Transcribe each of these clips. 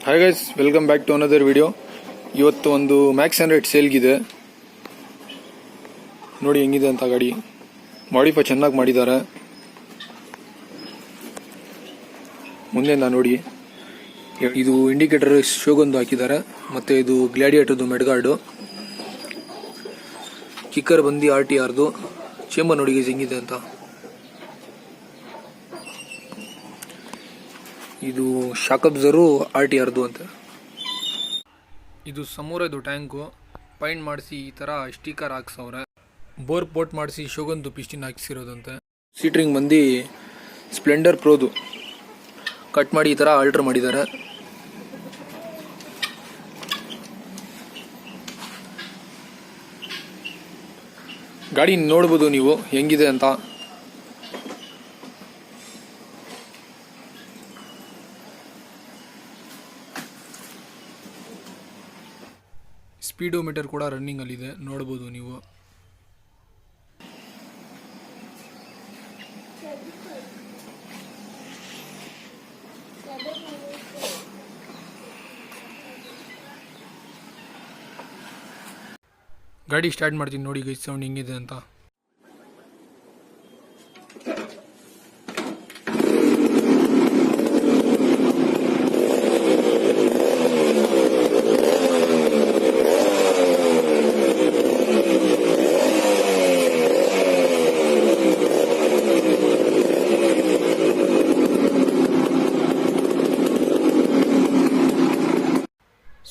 Hi guys, welcome back to another video. ಇವತ್ತು ಒಂದು Max 100 ಸೇಲ್ಗಿದೆ. ನೋಡಿ ಹೆಂಗಿದೆ ಅಂತ. ಗಾಡಿ ಮಾಡಿಫೈ ಚೆನ್ನಾಗಿ ಮಾಡಿದ್ದಾರೆ. ಮುಂದೆಯಿಂದ ನೋಡಿ, ಇದು ಇಂಡಿಕೇಟರ್ ಶೋಗೊಂದು ಹಾಕಿದ್ದಾರೆ. ಮತ್ತೆ ಇದು ಗ್ಲಾಡಿಯೇಟರ್ದು ಮೆಡ್ಗಾರ್ಡು. ಕಿಕ್ಕರ್ ಬಂದು RTRದು. ಚೇಂಬರ್ ನೋಡಿ ಹೆಂಗಿದೆ ಅಂತ. ಇದು ಶಾಕ್ ಅಬ್ಸರು RTRದು ಅಂತ. ಇದು ಸಮೂರದು ಟ್ಯಾಂಕು ಪೈಂಟ್ ಮಾಡಿಸಿ ಈ ಥರ ಸ್ಟಿಕರ್ ಹಾಕ್ಸವ್ರೆ. ಬೋರ್ ಪೋರ್ಟ್ ಮಾಡಿಸಿ ಶೋಗಂದು ಪಿಸ್ಟಿನ್ ಹಾಕಿಸಿರೋದಂತೆ. ಸೀಟ್ರಿಂಗ್ ಬಂದು ಸ್ಪ್ಲೆಂಡರ್ ಪ್ರೋದು ಕಟ್ ಮಾಡಿ ಈ ಥರ ಆಲ್ಟರ್ ಮಾಡಿದ್ದಾರೆ. ಗಾಡಿ ನೋಡ್ಬೋದು ನೀವು ಹೆಂಗಿದೆ ಅಂತ. ಸ್ಪೀಡೋಮೀಟರ್ ಕೂಡ ರನ್ನಿಂಗ್ ಅಲ್ಲಿದೆ, ನೋಡ್ಬೋದು ನೀವು. ಗಾಡಿ ಸ್ಟಾರ್ಟ್ ಮಾಡ್ತೀನಿ ನೋಡಿ ಗೈಸ್, ಸೌಂಡ್ ಹೆಂಗಿದೆ ಅಂತ.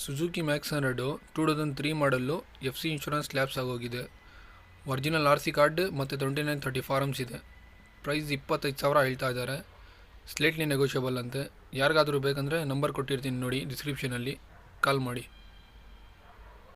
Suzuki Max 100 2003 ಮಾಡಲ್ಲು. FC insurance lapse ಆಗೋಗಿದೆ. ಒರಿಜಿನಲ್ RC ಕಾರ್ಡ್ ಮತ್ತು 2930 ಫಾರಮ್ಸ್ ಇದೆ. ಪ್ರೈಸ್ 25,000 ಹೇಳ್ತಾ ಇದ್ದಾರೆ. ಸ್ಲೇಟ್ಲಿ ನೆಗೋಷಿಯಬಲ್ ಅಂತೆ. ಯಾರಿಗಾದರೂ ಬೇಕಂದರೆ ನಂಬರ್ ಕೊಟ್ಟಿರ್ತೀನಿ ನೋಡಿ ಡಿಸ್ಕ್ರಿಪ್ಷನಲ್ಲಿ, ಕಾಲ್ ಮಾಡಿ.